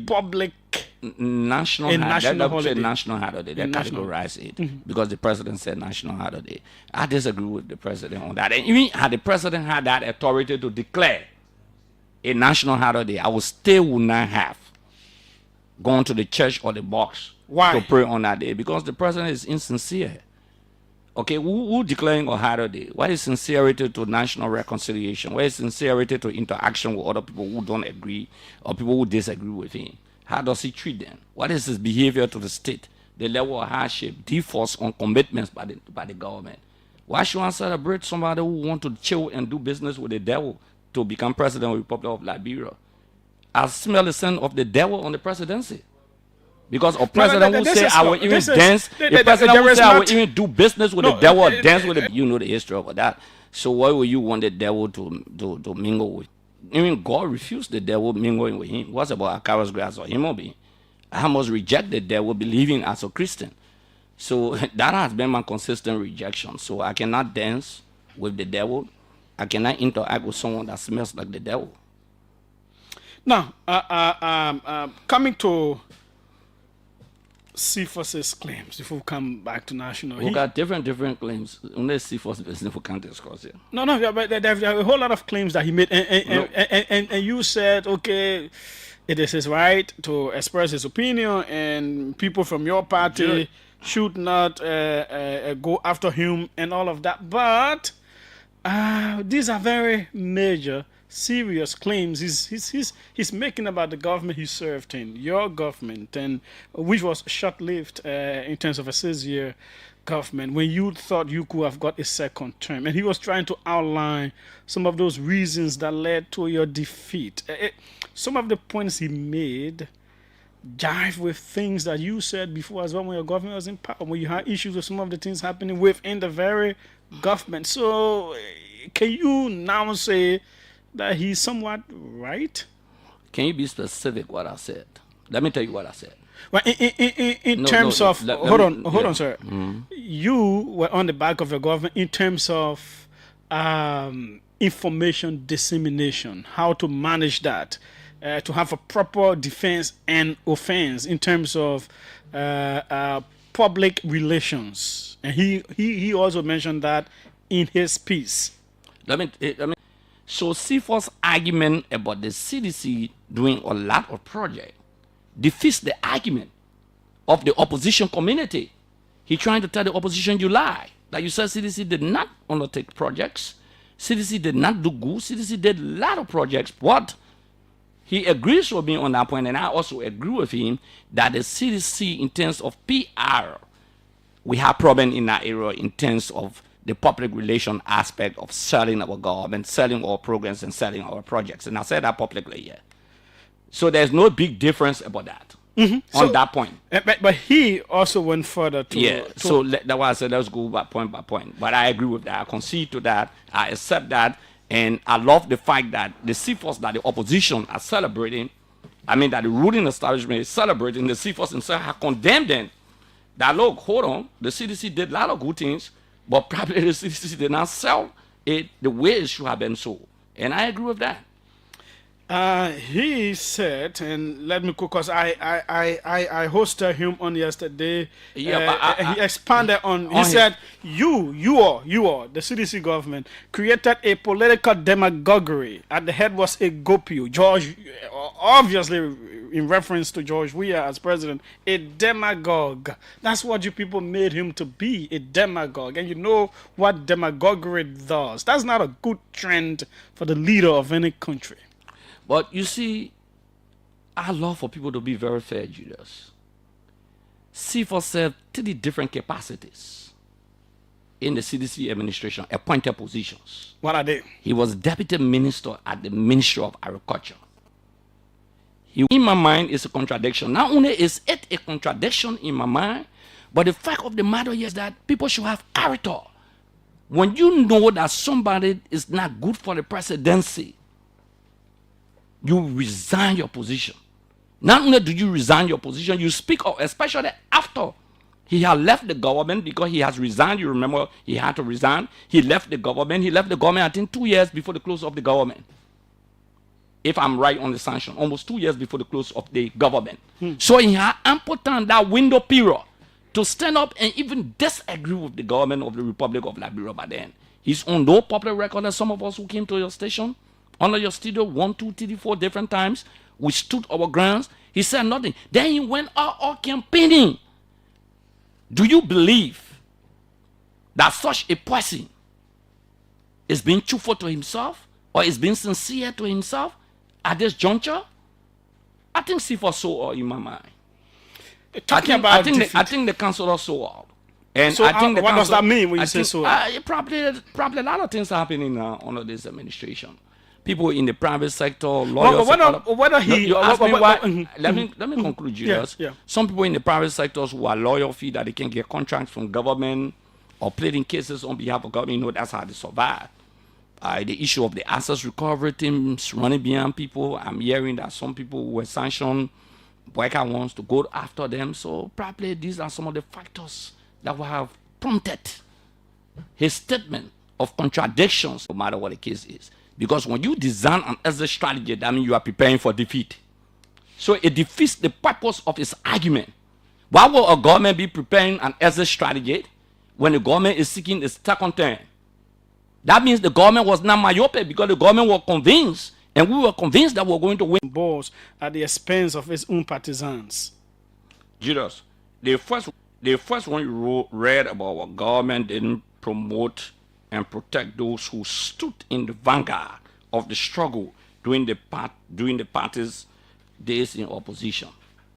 public national holiday. National holiday. They categorize it because the president said national holiday. I disagree with the president on that. And even had the president had that authority to declare a national holiday, I would still would not have gone to the church or the box to pray on that day, because the president is insincere. Okay, who declaring a holiday? What is sincerity to national reconciliation? What is sincerity to interaction with other people who don't agree or people who disagree with him? How does he treat them? What is his behavior to the state? The level of hardship, defaults on commitments by the government. Why should I celebrate somebody who want to chill and do business with the devil to become president of the Republic of Liberia? I smell the scent of the devil on the presidency. Because a president who say I will even dance, a president who say I will even do business with the devil or dance with the, you know the history of that. So why would you want the devil to mingle with? Even God refused the devil mingling with him. What's about Akara's grass or human being? I must reject the devil believing as a Christian. So that has been my consistent rejection. So I cannot dance with the devil. I cannot interact with someone that smells like the devil. Now, coming to Cephas's claims, if we come back to national, we got different claims. Unless Cephas business, we can't discuss it. No, but there are a whole lot of claims that he made, and you said, okay, it is his right to express his opinion, and people from your party should not go after him and all of that. But these are very major, serious claims he's making about the government he served in, your government, and which was short-lived in terms of a 6-year government, when you thought you could have got a second term. And he was trying to outline some of those reasons that led to your defeat. Some of the points he made jive with things that you said before as well when your government was in power, when you had issues with some of the things happening within the very government. So can you now say that he's somewhat right? Can you be specific what I said? Let me tell you what I said. Well, in terms of, hold on, sir. You were on the back of your government in terms of information dissemination, how to manage that, to have a proper defense and offense in terms of public relations. And he also mentioned that in his piece. So Cephas' argument about the CDC doing a lot of projects defeats the argument of the opposition community. He's trying to tell the opposition you lie. That you said CDC did not undertake projects. CDC did not do good. CDC did a lot of projects. But he agrees with me on that point, and I also agree with him that the CDC, in terms of PR, we have problem in that area in terms of the public relation aspect of selling our government, selling our programs, and selling our projects. And I said that publicly here. So there's no big difference about that on that point. But he also went further to... So that's why I said let's go by point. But I agree with that. I concede to that. I accept that. And I love the fact that the Cephas that the opposition are celebrating, that the ruling establishment is celebrating, the Cephas themselves have condemned them. That, look, hold on, the CDC did a lot of good things, but probably the CDC did not sell it the way it should have been sold. And I agree with that. He said, and let me go, because I hosted him on yesterday. He expanded on. He said, you are the CDC government created a political demagoguery. At the head was a Gopio, George, obviously in reference to George Weah as president, a demagogue. That's what you people made him to be, a demagogue. And you know what demagoguery does. That's not a good trend for the leader of any country. But you see, I love for people to be very fair, Julius. Cephas served 3 different capacities in the CDC administration, appointed positions. What are they? He was deputy minister at the Ministry of Agriculture. In my mind, it's a contradiction. Not only is it a contradiction in my mind, but the fact of the matter is that people should have character. When you know that somebody is not good for the presidency, you resign your position. Not only do you resign your position, you speak up, especially after he had left the government, because he has resigned. You remember he had to resign. He left the government. He left the government, I think, 2 years before the close of the government. if I'm right on the sanction, almost 2 years before the close of the government. So he had ample time, that window period, to stand up and even disagree with the government of the Republic of Liberia by then. He's on no public record that some of us who came to your station, under your studio, 1, 2, 3, 4 different times, we stood our grounds. He said nothing. Then he went out campaigning. Do you believe that such a person is being truthful to himself or is being sincere to himself at this juncture? I think see for so in my mind. I think the council also out. And so I think what does that mean when you say so? Probably a lot of things are happening under this administration. People in the private sector, lawyers. Let me conclude, Julius. Yeah. Some people in the private sectors who are lawyer fee that they can get contracts from government or pleading cases on behalf of government. You know, that's how they survive. The issue of the assets recovery teams running behind people. I'm hearing that some people were sanctioned. Worker wants to go after them. So probably these are some of the factors that will have prompted his statement of contradictions, no matter what the case is. Because when you design an exit strategy, that means you are preparing for defeat. So it defeats the purpose of his argument. Why will a government be preparing an exit strategy when the government is seeking a second term? That means the government was not myopic because the government was convinced, and we were convinced that we were going to win. Balls at the expense of its own partisans. Julius, the first one you read about what government didn't promote and protect those who stood in the vanguard of the struggle during the party's days in opposition.